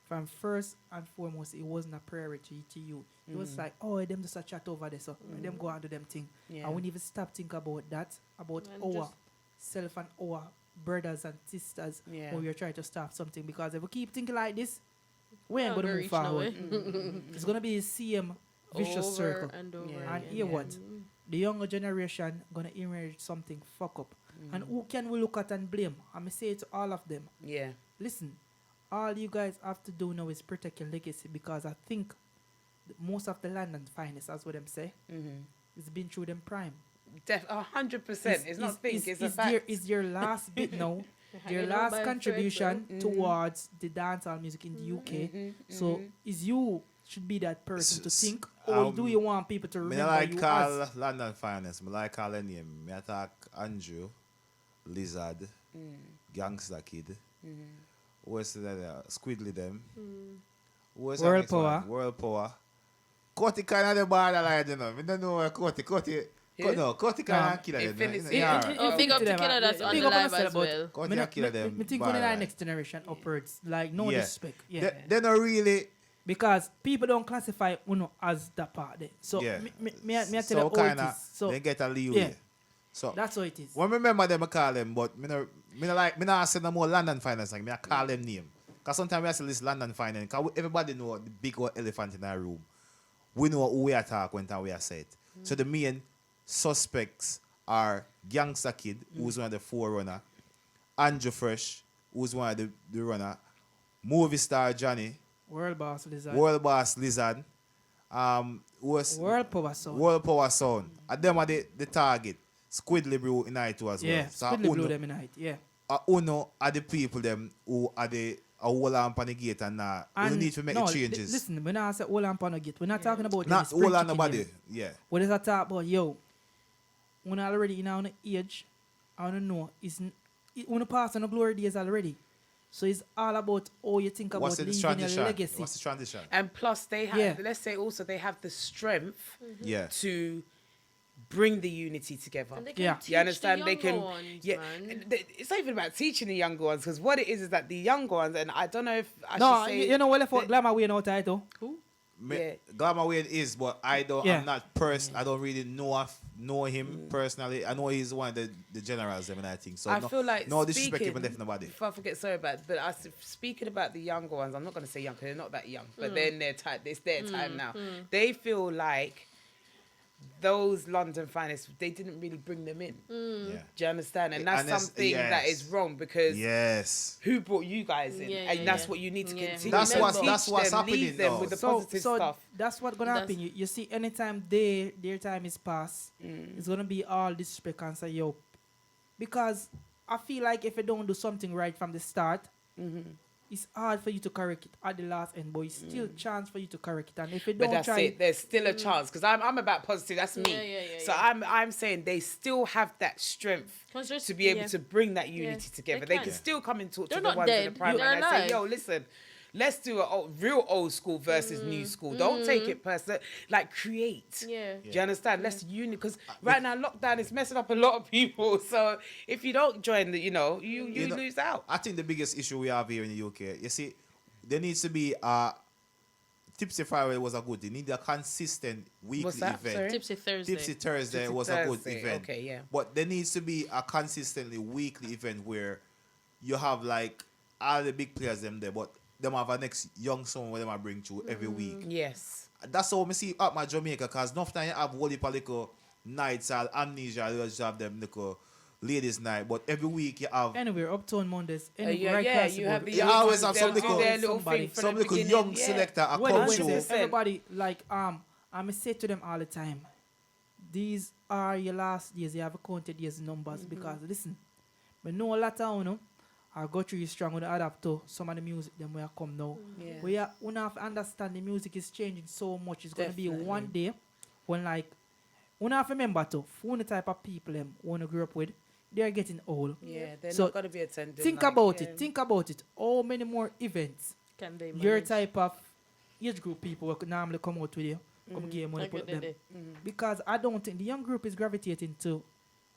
[SPEAKER 4] from first and foremost, it wasn't a priority to you. It was like, "Oh, them just a chat over there, so let them go and do them thing."
[SPEAKER 3] Yeah.
[SPEAKER 4] And we need to stop think about that, about
[SPEAKER 2] And
[SPEAKER 4] our
[SPEAKER 2] just-
[SPEAKER 4] self and our brothers and sisters
[SPEAKER 3] Yeah.
[SPEAKER 4] when we are trying to stop something. Because if we keep thinking like this, we ain't
[SPEAKER 2] Not
[SPEAKER 4] gonna
[SPEAKER 2] gonna
[SPEAKER 4] move
[SPEAKER 2] reach
[SPEAKER 4] forward.
[SPEAKER 2] nowhere.
[SPEAKER 4] It's gonna be the same vicious
[SPEAKER 2] Over
[SPEAKER 4] circle.
[SPEAKER 2] and over
[SPEAKER 3] Yeah.
[SPEAKER 4] And
[SPEAKER 2] again,
[SPEAKER 4] hear
[SPEAKER 2] yeah.
[SPEAKER 4] what? The younger generation gonna inherit something fuck up. And who can we look at and blame? I'm say it to all of them.
[SPEAKER 3] Yeah.
[SPEAKER 4] Listen, all you guys have to do now is protect your legacy, because I think most of the London finest, that's what them say, it's been through them prime.
[SPEAKER 3] 100%. It's not think, it's a fact.
[SPEAKER 4] Is your last bit now,
[SPEAKER 2] Hanging
[SPEAKER 4] your
[SPEAKER 2] on
[SPEAKER 4] last
[SPEAKER 2] by a thread,
[SPEAKER 4] contribution
[SPEAKER 3] bro.
[SPEAKER 4] towards the dancehall music in the UK. So is you should be that person to
[SPEAKER 1] S-
[SPEAKER 4] think, or
[SPEAKER 1] um,
[SPEAKER 4] do you want people to
[SPEAKER 1] Me
[SPEAKER 4] remember
[SPEAKER 1] not like
[SPEAKER 4] you
[SPEAKER 1] call
[SPEAKER 4] as?
[SPEAKER 1] London Finance. Me like call a name. Me attack Andrew, Lizard, Gangster Kid. Who else is there? Squidly them. Who else
[SPEAKER 4] World
[SPEAKER 1] next one?
[SPEAKER 4] Power.
[SPEAKER 1] World Power. Cutty kind of the borderline, you know. Me don't know where Cutty.
[SPEAKER 3] Who?
[SPEAKER 1] No, Cutty kind of killer them.
[SPEAKER 3] Infinity.
[SPEAKER 1] Yeah,
[SPEAKER 2] Oh, big up to
[SPEAKER 4] them,
[SPEAKER 2] Killer that's on
[SPEAKER 4] big
[SPEAKER 2] the
[SPEAKER 4] up on
[SPEAKER 2] live
[SPEAKER 4] yourself,
[SPEAKER 2] as
[SPEAKER 4] but
[SPEAKER 2] well.
[SPEAKER 1] Cutty
[SPEAKER 4] Me
[SPEAKER 1] a
[SPEAKER 4] not-
[SPEAKER 1] killer
[SPEAKER 4] me-
[SPEAKER 1] them.
[SPEAKER 4] me think only like
[SPEAKER 1] borderline.
[SPEAKER 4] next generation upwards, like no
[SPEAKER 1] Yeah.
[SPEAKER 4] disrespect. Yeah.
[SPEAKER 1] They not really.
[SPEAKER 4] Because people don't classify Uno as that part there. So
[SPEAKER 1] Yeah.
[SPEAKER 4] me I tell you
[SPEAKER 1] So
[SPEAKER 4] how it
[SPEAKER 1] kinda,
[SPEAKER 4] is. So
[SPEAKER 1] they get a leeway.
[SPEAKER 4] yeah.
[SPEAKER 1] So
[SPEAKER 4] that's how it is.
[SPEAKER 1] when me remember them, I call them, but me not say no more London Finance. Like me, I call them name. Cause sometimes we say this London Finance. Cause everybody know the big old elephant in our room. We know who we attack when time we are set. So the main suspects are Gangster Kid, who's one of the forerunner, Andrew Fresh, who's one of the runner, Movie Star Johnny,
[SPEAKER 4] World Boss Lizard.
[SPEAKER 1] World Boss Lizard, who was
[SPEAKER 4] World Power Sound.
[SPEAKER 1] World Power Sound. And them are the target. Squidly Brew in it too as
[SPEAKER 4] Yeah,
[SPEAKER 1] well. So
[SPEAKER 4] Squidly blew
[SPEAKER 1] Uno,
[SPEAKER 4] them in height. Yeah.
[SPEAKER 1] Uno are the people them who are the hold on the gate and we need to make the changes.
[SPEAKER 4] Listen, when I say hold on pan gate, we're not talking about
[SPEAKER 1] Not
[SPEAKER 4] any spring
[SPEAKER 1] hold on
[SPEAKER 4] chicken
[SPEAKER 1] nobody.
[SPEAKER 4] here.
[SPEAKER 1] Yeah.
[SPEAKER 4] What is that talk about? Yo, when already in our age, I don't know, when you pass on the glory days already. So it's all about how you think about
[SPEAKER 1] What's the
[SPEAKER 4] leaving your
[SPEAKER 1] transition?
[SPEAKER 4] legacy.
[SPEAKER 1] What's the transition?
[SPEAKER 3] And plus, they have,
[SPEAKER 4] Yeah.
[SPEAKER 3] let's say also, they have the strength
[SPEAKER 1] Yeah.
[SPEAKER 3] to bring the unity together.
[SPEAKER 2] And they can
[SPEAKER 4] Yeah.
[SPEAKER 2] teach
[SPEAKER 3] You understand?
[SPEAKER 2] the
[SPEAKER 3] They can,
[SPEAKER 2] younger ones,
[SPEAKER 3] yeah.
[SPEAKER 2] man.
[SPEAKER 3] and it's not even about teaching the younger ones, because what it is that the younger ones, and I don't know if I
[SPEAKER 4] No,
[SPEAKER 3] should say,
[SPEAKER 4] you know what left out Glamour way now title.
[SPEAKER 2] Who?
[SPEAKER 3] Yeah.
[SPEAKER 1] Glamour Wayne is, but I don't.
[SPEAKER 4] Yeah.
[SPEAKER 1] I'm not I don't really know him personally. I know he's one of the generals. I mean, I think so.
[SPEAKER 3] I
[SPEAKER 1] no,
[SPEAKER 3] feel like
[SPEAKER 1] no disrespect
[SPEAKER 3] speaking,
[SPEAKER 1] even left nobody.
[SPEAKER 3] If I forget, sorry about it, but speaking about the younger ones, I'm not going to say young because they're not that young, but they're in their time. It's their time now. They feel like those London finest, they didn't really bring them in.
[SPEAKER 1] Yeah.
[SPEAKER 3] Do you understand? And that's
[SPEAKER 1] And it's-
[SPEAKER 3] something that
[SPEAKER 1] yes.
[SPEAKER 3] is wrong because
[SPEAKER 1] Yes.
[SPEAKER 3] who brought you guys in?
[SPEAKER 2] Yeah,
[SPEAKER 3] And
[SPEAKER 2] yeah,
[SPEAKER 3] that's
[SPEAKER 2] yeah.
[SPEAKER 3] what you need to
[SPEAKER 2] Yeah.
[SPEAKER 3] continue.
[SPEAKER 1] That's
[SPEAKER 3] to
[SPEAKER 1] what's-
[SPEAKER 3] teach
[SPEAKER 1] that's what's
[SPEAKER 3] them,
[SPEAKER 1] happening
[SPEAKER 3] lead them
[SPEAKER 1] now.
[SPEAKER 3] with the
[SPEAKER 4] So
[SPEAKER 3] positive stuff.
[SPEAKER 4] that's what's gonna happen. You see, anytime their time is past, it's gonna be all disrespect and say, yo, because I feel like if you don't do something right from the start, it's hard for you to correct it at the last end, but it's still chance for you to correct it. And if you
[SPEAKER 3] But
[SPEAKER 4] don't
[SPEAKER 3] that's
[SPEAKER 4] try,
[SPEAKER 3] it. There's still a chance because I'm about positive. That's me.
[SPEAKER 2] Yeah,
[SPEAKER 3] So I'm saying they still have that strength
[SPEAKER 2] 'Cause there's-
[SPEAKER 3] to be able
[SPEAKER 2] yeah.
[SPEAKER 3] to bring that unity
[SPEAKER 2] Yeah,
[SPEAKER 3] together.
[SPEAKER 2] they
[SPEAKER 3] They can
[SPEAKER 2] can.
[SPEAKER 3] still come and talk
[SPEAKER 2] They're
[SPEAKER 3] to the
[SPEAKER 2] not
[SPEAKER 3] ones in
[SPEAKER 2] dead.
[SPEAKER 3] the prime
[SPEAKER 2] They're
[SPEAKER 3] and say,
[SPEAKER 2] alive.
[SPEAKER 3] "Yo, listen, let's do a real old school versus new school. Don't take it personal. Like create.
[SPEAKER 2] Yeah.
[SPEAKER 3] Do you understand? Let's because right now lockdown is messing up a lot of people. So if you don't join the, you know, you
[SPEAKER 1] know,
[SPEAKER 3] lose out.
[SPEAKER 1] I think the biggest issue we have here in the UK, you see, there needs to be Tipsy Friday was a good thing. Need a consistent weekly
[SPEAKER 3] What's that?
[SPEAKER 1] event.
[SPEAKER 3] Sorry?
[SPEAKER 2] Tipsy Thursday.
[SPEAKER 1] Tipsy Thursday
[SPEAKER 3] Tipsy
[SPEAKER 1] was a good
[SPEAKER 3] Thursday,
[SPEAKER 1] event.
[SPEAKER 3] okay, yeah.
[SPEAKER 1] But there needs to be a consistently weekly event where you have like all the big players them there, but them have a next young song where them I bring to every week.
[SPEAKER 3] Yes.
[SPEAKER 1] That's how I see up my Jamaica, because enough time you have whole heap of little nights or amnesia, you just have them little ladies night, but every week you have
[SPEAKER 4] anywhere, Uptown Mondays,
[SPEAKER 3] Yeah,
[SPEAKER 4] anywhere right
[SPEAKER 3] yeah,
[SPEAKER 4] across
[SPEAKER 3] you
[SPEAKER 4] the
[SPEAKER 3] have
[SPEAKER 4] board.
[SPEAKER 3] the
[SPEAKER 1] You always have
[SPEAKER 3] they'll
[SPEAKER 1] some
[SPEAKER 3] do
[SPEAKER 1] little-
[SPEAKER 3] their little
[SPEAKER 4] somebody-
[SPEAKER 3] thing from
[SPEAKER 1] some
[SPEAKER 3] the
[SPEAKER 1] little
[SPEAKER 3] beginning,
[SPEAKER 1] young
[SPEAKER 3] yeah.
[SPEAKER 1] selector a
[SPEAKER 4] When
[SPEAKER 1] come
[SPEAKER 3] Wednesday,
[SPEAKER 1] show.
[SPEAKER 3] Wednesday.
[SPEAKER 4] everybody like I'm say to them all the time, these are your last days. You have counted these numbers because listen, but know a lot of you know, I go through strong when I adapt to some of the music them where I come now.
[SPEAKER 3] Yeah.
[SPEAKER 4] We have to understand the music is changing so much. It's gonna be
[SPEAKER 3] Definitely.
[SPEAKER 4] one day when like we have to remember to phone the type of people them wanna grow up with, they're getting old.
[SPEAKER 3] Yeah, they're
[SPEAKER 4] So
[SPEAKER 3] not gonna be attending.
[SPEAKER 4] Think
[SPEAKER 3] like,
[SPEAKER 4] about
[SPEAKER 3] yeah.
[SPEAKER 4] it. Think about it. How many more events
[SPEAKER 2] Can they
[SPEAKER 4] your
[SPEAKER 2] manage?
[SPEAKER 4] type of age group people will normally come out with you, come game money
[SPEAKER 2] Like
[SPEAKER 4] put
[SPEAKER 2] they
[SPEAKER 4] them.
[SPEAKER 2] did.
[SPEAKER 4] Because I don't think the young group is gravitating to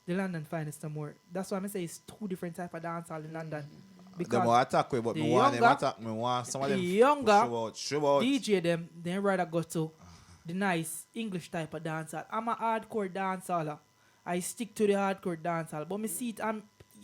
[SPEAKER 4] the London finest no more. That's why I say it's two different type of dancehall in London.
[SPEAKER 1] Them
[SPEAKER 4] Because
[SPEAKER 1] will attack me, but
[SPEAKER 4] the
[SPEAKER 1] me want them
[SPEAKER 4] younger-
[SPEAKER 1] attack me. Want some of
[SPEAKER 4] the
[SPEAKER 1] them
[SPEAKER 4] younger
[SPEAKER 1] show out.
[SPEAKER 4] DJ them, they rather go to the nice English type of dancehall. I'm a hardcore dancehaller. I stick to the hardcore dancehall. But me see it,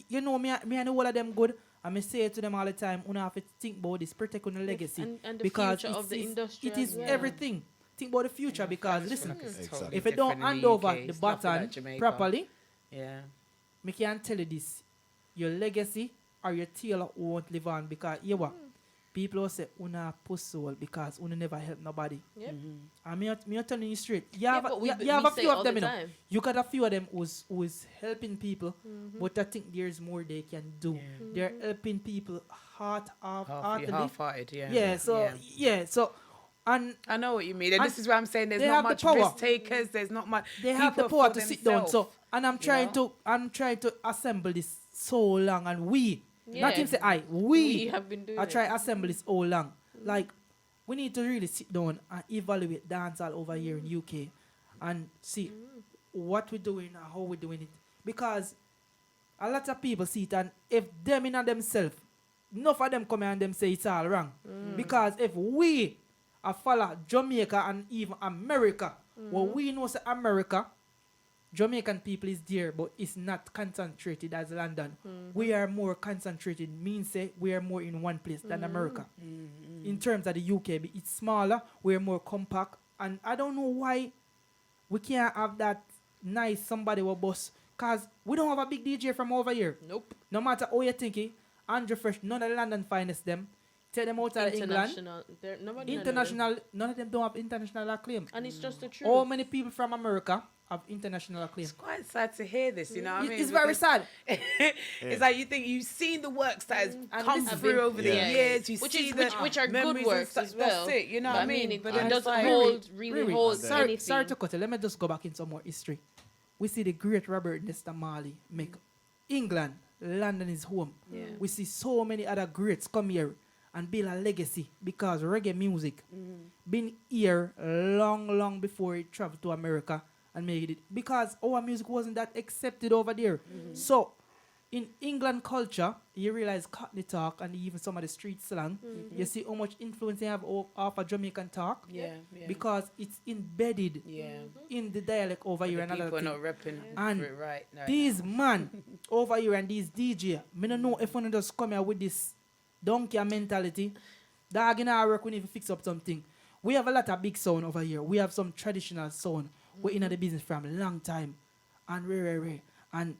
[SPEAKER 4] you know me and all of them good. And me say it to them all the time, you have to think about this, protect on the legacy.
[SPEAKER 2] And the
[SPEAKER 4] because
[SPEAKER 2] future of the industry
[SPEAKER 4] it is
[SPEAKER 2] as well.
[SPEAKER 4] everything. Think about the future because listen,
[SPEAKER 1] Exactly.
[SPEAKER 4] if you don't hand over the baton properly,
[SPEAKER 3] Yeah.
[SPEAKER 4] me can tell you this, your legacy or your tail won't live on because you what? People will say, una push soul because una never help nobody.
[SPEAKER 2] Yep.
[SPEAKER 4] And me telling you straight. You
[SPEAKER 2] Yeah,
[SPEAKER 4] have,
[SPEAKER 2] but
[SPEAKER 4] you
[SPEAKER 2] we
[SPEAKER 4] have a
[SPEAKER 2] say
[SPEAKER 4] few
[SPEAKER 2] all
[SPEAKER 4] of them,
[SPEAKER 2] the
[SPEAKER 4] you know.
[SPEAKER 2] time.
[SPEAKER 4] You got a few of them who's helping people, but I think there's more they can do. They're helping people heartily.
[SPEAKER 3] Half-hearted, yeah.
[SPEAKER 4] So and
[SPEAKER 3] I know what you mean, and
[SPEAKER 4] And
[SPEAKER 3] this is why I'm saying there's
[SPEAKER 4] they
[SPEAKER 3] not
[SPEAKER 4] have the
[SPEAKER 3] much
[SPEAKER 4] power.
[SPEAKER 3] risk takers. There's not much.
[SPEAKER 4] they have the
[SPEAKER 3] people
[SPEAKER 4] power
[SPEAKER 3] for
[SPEAKER 4] to sit down. So
[SPEAKER 3] themselves,
[SPEAKER 4] and I'm trying to assemble this so long, and we not
[SPEAKER 2] Yeah.
[SPEAKER 4] him say I
[SPEAKER 2] We have been doing
[SPEAKER 4] I
[SPEAKER 2] it.
[SPEAKER 4] try assemble this all long. Like we need to really sit down and evaluate dancehall over here in UK and see what we're doing and how we're doing it. Because a lot of people see it, and if them in themselves, enough of them come here and them say it's all wrong. Because if we follow Jamaica and even America, what we know say America, Jamaican people is there, but it's not concentrated as London. We are more concentrated, means say we are more in one place than America. In terms of the UK, it's smaller, we're more compact, and I don't know why we can't have that nice somebody with boss, because we don't have a big DJ from over here.
[SPEAKER 2] Nope.
[SPEAKER 4] No matter how you think it, Andrew Fresh, none of the London finest them. Take them outside of England.
[SPEAKER 2] International. Nobody none of them.
[SPEAKER 4] International, none of them don't have international acclaim.
[SPEAKER 2] And it's just the truth.
[SPEAKER 4] How many people from America have international acclaim?
[SPEAKER 3] It's quite sad to hear this, you know what I mean?
[SPEAKER 4] It's very
[SPEAKER 3] Because
[SPEAKER 4] sad.
[SPEAKER 3] It's like you think you've seen the works that has come
[SPEAKER 2] listen,
[SPEAKER 3] through over the
[SPEAKER 1] Yeah.
[SPEAKER 3] years. You
[SPEAKER 2] Which
[SPEAKER 3] see
[SPEAKER 2] is-
[SPEAKER 3] the
[SPEAKER 2] which are good
[SPEAKER 3] memories and
[SPEAKER 2] works
[SPEAKER 3] stuff.
[SPEAKER 2] as well.
[SPEAKER 3] That's it, you know
[SPEAKER 2] But
[SPEAKER 3] what
[SPEAKER 2] I
[SPEAKER 3] I
[SPEAKER 2] mean,
[SPEAKER 3] mean?
[SPEAKER 2] it
[SPEAKER 3] then it's
[SPEAKER 2] doesn't
[SPEAKER 3] like-
[SPEAKER 2] hold really hold
[SPEAKER 4] sorry,
[SPEAKER 2] anything.
[SPEAKER 4] sorry to cut it. Let me just go back in some more history. We see the great Robert Nesta Marley make England, London is home.
[SPEAKER 3] Yeah.
[SPEAKER 4] We see so many other greats come here and build a legacy because reggae music been here long before it traveled to America and made it, because our music wasn't that accepted over there. So in England culture, you realize Cockney talk and even some of the street slang, you see how much influence they have off of Jamaican talk
[SPEAKER 3] Yeah, yeah.
[SPEAKER 4] because it's embedded
[SPEAKER 3] yeah.
[SPEAKER 4] in the dialect over here.
[SPEAKER 3] The
[SPEAKER 4] Another
[SPEAKER 3] people are
[SPEAKER 4] thing.
[SPEAKER 3] not repping
[SPEAKER 4] And
[SPEAKER 3] for it right. No,
[SPEAKER 4] These man over here and these DJ, me don't know if one of just come here with this donkey mentality. Dog in our work, we need to fix up something. We have a lot of big sound over here. We have some traditional sound. we're in the business from a long time. And RiRi. And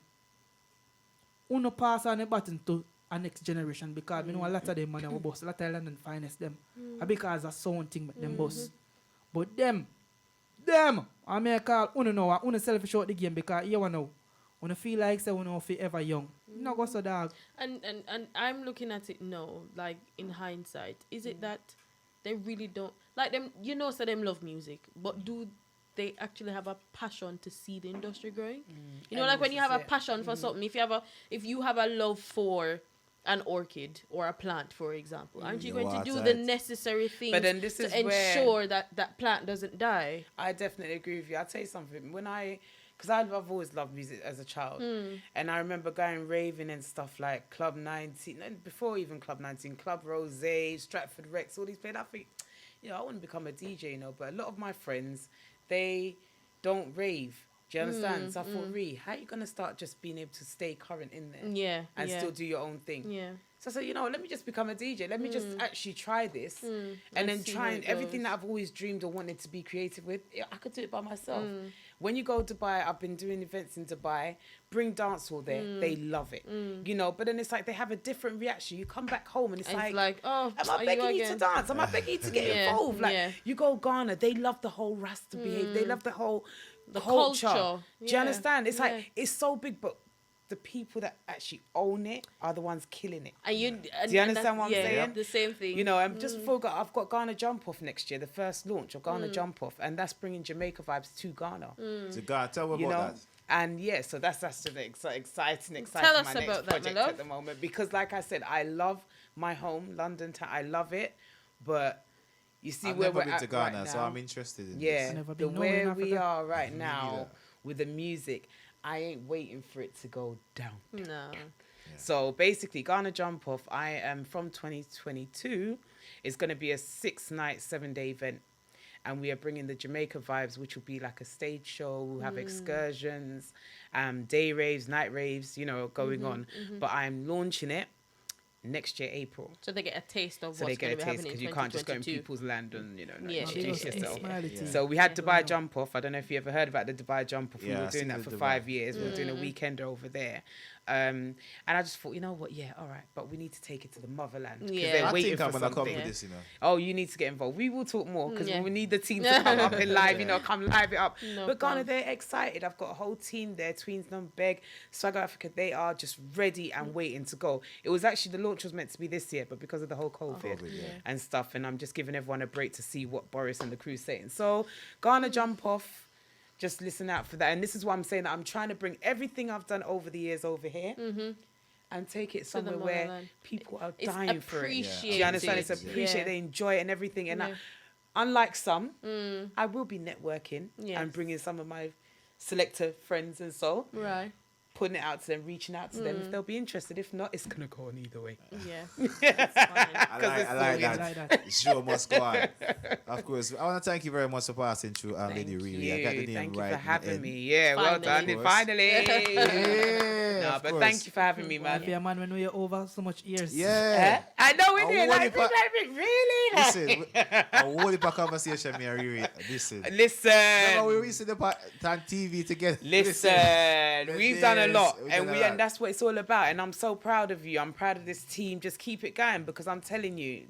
[SPEAKER 4] uno pass on the button to a next generation because we know a lot of them man our boss, a lot of London finest them. And because of sound thing with them boss. But them, I may call uno know, uno selfish out the game because you know, uno feel like say uno forever young. No go so dog.
[SPEAKER 2] And I'm looking at it now, like in hindsight, is it that they really don't like them? You know, so them love music, but do they actually have a passion to see the industry growing? You know,
[SPEAKER 3] And
[SPEAKER 2] like when
[SPEAKER 3] this
[SPEAKER 2] you
[SPEAKER 3] is
[SPEAKER 2] have a
[SPEAKER 3] it.
[SPEAKER 2] passion for something, if you have a love for an orchid or a plant, for example, aren't you
[SPEAKER 1] You
[SPEAKER 2] going to do
[SPEAKER 1] water
[SPEAKER 2] the
[SPEAKER 1] it.
[SPEAKER 2] necessary things
[SPEAKER 3] But then this is
[SPEAKER 2] to
[SPEAKER 3] where-
[SPEAKER 2] ensure that that plant doesn't die?
[SPEAKER 3] I definitely agree with you. I'll tell you something. Because I've always loved music as a child. And I remember going raving and stuff like Club 19, and before even Club 19, Club Rose, Stratford Rex, all these places. I think, I want to become a DJ, but a lot of my friends, they don't rave. Do you understand? So I thought, how are you going to start just being able to stay current in there?
[SPEAKER 2] Yeah,
[SPEAKER 3] And
[SPEAKER 2] yeah.
[SPEAKER 3] still do your own thing?
[SPEAKER 2] Yeah.
[SPEAKER 3] So I said, let me just become a DJ. Let me just actually try this. And
[SPEAKER 2] And
[SPEAKER 3] then
[SPEAKER 2] see
[SPEAKER 3] try
[SPEAKER 2] how
[SPEAKER 3] and
[SPEAKER 2] it
[SPEAKER 3] everything
[SPEAKER 2] goes.
[SPEAKER 3] that I've always dreamed or wanted to be creative with, I could do it by myself. When you go to Dubai, I've been doing events in Dubai, bring dancehall there, they love it. But then it's like they have a different reaction. You come back home and it's
[SPEAKER 2] And
[SPEAKER 3] like,
[SPEAKER 2] it's like, oh,
[SPEAKER 3] am
[SPEAKER 2] are
[SPEAKER 3] I
[SPEAKER 2] you
[SPEAKER 3] begging you to
[SPEAKER 2] again?
[SPEAKER 3] dance? Am I begging you to get
[SPEAKER 2] Yeah,
[SPEAKER 3] involved? Like,
[SPEAKER 2] yeah.
[SPEAKER 3] you go Ghana, they love the whole Rasta behavior. They love the whole culture.
[SPEAKER 2] culture.
[SPEAKER 3] Do you
[SPEAKER 2] Yeah,
[SPEAKER 3] understand? It's
[SPEAKER 2] yeah.
[SPEAKER 3] like, it's so big, but the people that actually own it are the ones killing it.
[SPEAKER 2] And you,
[SPEAKER 3] Do you understand what I'm saying?
[SPEAKER 2] The same thing.
[SPEAKER 3] I've just forgot. I've got Ghana Jump Off next year, the first launch of Ghana Jump Off, and that's bringing Jamaica vibes to Ghana.
[SPEAKER 1] So God, tell me
[SPEAKER 3] You
[SPEAKER 1] about
[SPEAKER 3] know,
[SPEAKER 1] that.
[SPEAKER 3] and so that's just exciting.
[SPEAKER 2] Tell us
[SPEAKER 3] my next
[SPEAKER 2] about that, my
[SPEAKER 3] project
[SPEAKER 2] love.
[SPEAKER 3] at the moment, because like I said, I love my home, London town. I love it, but you see
[SPEAKER 1] I've
[SPEAKER 3] where
[SPEAKER 1] never
[SPEAKER 3] we're
[SPEAKER 1] been
[SPEAKER 3] at
[SPEAKER 1] to Ghana,
[SPEAKER 3] right
[SPEAKER 1] so
[SPEAKER 3] now.
[SPEAKER 1] I'm interested in
[SPEAKER 3] Yeah,
[SPEAKER 1] this.
[SPEAKER 4] Never
[SPEAKER 3] the
[SPEAKER 4] been nowhere in
[SPEAKER 3] where we
[SPEAKER 4] Africa.
[SPEAKER 3] are right
[SPEAKER 1] Me
[SPEAKER 3] now
[SPEAKER 1] neither.
[SPEAKER 3] with the music, I ain't waiting for it to go down.
[SPEAKER 2] No.
[SPEAKER 3] So basically, Ghana Jump Off, I am from 2022. It's going to be a 6-night, 7-day event. And we are bringing the Jamaica vibes, which will be like a stage show. We'll have excursions, day raves, night raves, going on. But I'm launching it next year, April.
[SPEAKER 2] So they get a taste of
[SPEAKER 3] So
[SPEAKER 2] what's
[SPEAKER 3] they
[SPEAKER 2] going
[SPEAKER 3] get
[SPEAKER 2] to
[SPEAKER 3] a
[SPEAKER 2] be
[SPEAKER 3] taste,
[SPEAKER 2] happening
[SPEAKER 3] because
[SPEAKER 2] in
[SPEAKER 3] you can't just go in
[SPEAKER 2] 2022.
[SPEAKER 3] people's land and,
[SPEAKER 2] Yeah,
[SPEAKER 3] introduce
[SPEAKER 2] yeah,
[SPEAKER 3] yourself.
[SPEAKER 2] yeah.
[SPEAKER 3] So we had Dubai Jump Off. I don't know if you ever heard about the Dubai Jump Off. We
[SPEAKER 1] Yeah,
[SPEAKER 3] were
[SPEAKER 1] I
[SPEAKER 3] doing
[SPEAKER 1] seen
[SPEAKER 3] that
[SPEAKER 1] the
[SPEAKER 3] for
[SPEAKER 1] Dubai.
[SPEAKER 3] 5 years. We were doing a weekender over there. And I just thought, you know what? Yeah, all right. But we need to take it to the motherland. Because
[SPEAKER 2] Yeah.
[SPEAKER 3] they're
[SPEAKER 1] I
[SPEAKER 3] waiting
[SPEAKER 1] think
[SPEAKER 3] for
[SPEAKER 1] I'm gonna come
[SPEAKER 3] something.
[SPEAKER 1] with this,
[SPEAKER 3] Oh, you need to get involved. We will talk more because
[SPEAKER 2] Yeah.
[SPEAKER 3] we need the team to come up in live, come live it up.
[SPEAKER 2] No
[SPEAKER 3] But Ghana,
[SPEAKER 2] problem.
[SPEAKER 3] they're excited. I've got a whole team there. Tweens, Num, Beg, Swagger Africa. They are just ready and waiting to go. It was actually, the launch was meant to be this year, but because of the whole COVID,
[SPEAKER 1] COVID, yeah.
[SPEAKER 3] and stuff, and I'm just giving everyone a break to see what Boris and the crew's saying. So Ghana Jump Off, just listen out for that. And this is what I'm saying, that I'm trying to bring everything I've done over the years over here. And take it somewhere where
[SPEAKER 2] motherland.
[SPEAKER 3] people are
[SPEAKER 2] It's
[SPEAKER 3] dying for it.
[SPEAKER 2] appreciated.
[SPEAKER 3] Do you understand? It's
[SPEAKER 1] Yeah.
[SPEAKER 3] appreciated. They enjoy it and everything. And
[SPEAKER 2] Yeah.
[SPEAKER 3] unlike some, I will be networking
[SPEAKER 2] Yes.
[SPEAKER 3] and bringing some of my selector friends and so,
[SPEAKER 2] Right.
[SPEAKER 3] putting it out to them, reaching out to them if they'll be interested. If not, it's gonna go on either way.
[SPEAKER 2] Yeah. That's fine.
[SPEAKER 1] I like
[SPEAKER 4] I
[SPEAKER 1] that.
[SPEAKER 4] like that.
[SPEAKER 1] The show must go on. Of course. I want to thank you very much for passing through
[SPEAKER 3] Thank
[SPEAKER 1] Lady RiRi.
[SPEAKER 3] you.
[SPEAKER 1] I got the name
[SPEAKER 3] Thank
[SPEAKER 1] right.
[SPEAKER 3] you for
[SPEAKER 1] in the
[SPEAKER 3] having
[SPEAKER 1] end.
[SPEAKER 3] me. Yeah, well done.
[SPEAKER 1] Of course.
[SPEAKER 3] Finally.
[SPEAKER 1] Yeah,
[SPEAKER 3] No,
[SPEAKER 1] of
[SPEAKER 3] but
[SPEAKER 1] course.
[SPEAKER 3] thank you for having me,
[SPEAKER 4] Man,
[SPEAKER 3] man.
[SPEAKER 4] be a man when we're over so much years.
[SPEAKER 1] Yeah.
[SPEAKER 3] I know we
[SPEAKER 1] I
[SPEAKER 3] did.
[SPEAKER 1] want
[SPEAKER 3] Like,
[SPEAKER 1] it back-
[SPEAKER 3] really? Like-
[SPEAKER 1] Listen, a whole heap of conversation, me and RiRi. Listen.
[SPEAKER 3] Listen.
[SPEAKER 1] Remember we used to do on TV together.
[SPEAKER 3] Listen, we've done a lot,
[SPEAKER 1] We've done a lot.
[SPEAKER 3] and that's what it's all about. And I'm so proud of you. I'm proud of this team. Just keep it going, because I'm telling you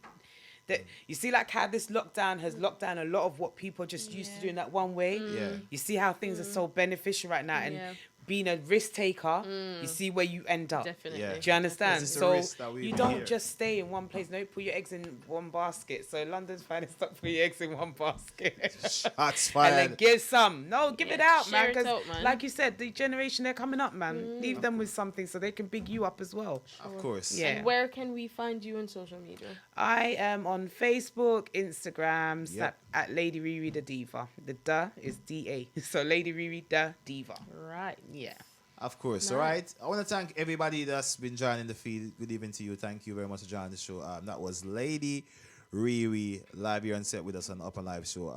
[SPEAKER 3] that you see, like how this lockdown has locked down a lot of what people just used to do in that one way.
[SPEAKER 1] Yeah.
[SPEAKER 3] You see how things are so beneficial right now, and
[SPEAKER 2] Yeah.
[SPEAKER 3] being a risk taker, you see where you end up.
[SPEAKER 2] Definitely.
[SPEAKER 1] Yeah.
[SPEAKER 3] Do you understand?
[SPEAKER 1] This is a
[SPEAKER 3] So
[SPEAKER 1] risk that we
[SPEAKER 3] you
[SPEAKER 1] bear.
[SPEAKER 3] don't just stay in one place. Don't put your eggs in one basket. So London's finest, stop putting your eggs in one basket.
[SPEAKER 1] Shots
[SPEAKER 3] And
[SPEAKER 1] fired.
[SPEAKER 3] then give some. No, give it
[SPEAKER 2] Yeah,
[SPEAKER 3] out,
[SPEAKER 2] share
[SPEAKER 3] man.
[SPEAKER 2] it
[SPEAKER 3] Because,
[SPEAKER 2] out, man.
[SPEAKER 3] like you said, the generation they're coming up, man. Leave them with something so they can big you up as well.
[SPEAKER 1] Of course.
[SPEAKER 3] Yeah.
[SPEAKER 2] And where can we find you on social media?
[SPEAKER 3] I am on Facebook, Instagram,
[SPEAKER 1] Yep.
[SPEAKER 3] at Lady RiRi the Diva. The duh is DA. So Lady RiRi the Diva.
[SPEAKER 2] Right.
[SPEAKER 3] Yeah.
[SPEAKER 1] Of course.
[SPEAKER 2] Nice.
[SPEAKER 1] All right. I want to thank everybody that's been joining the feed. Good evening to you. Thank you very much for joining the show. That was Lady RiRi live here on set with us on the Upnlive show.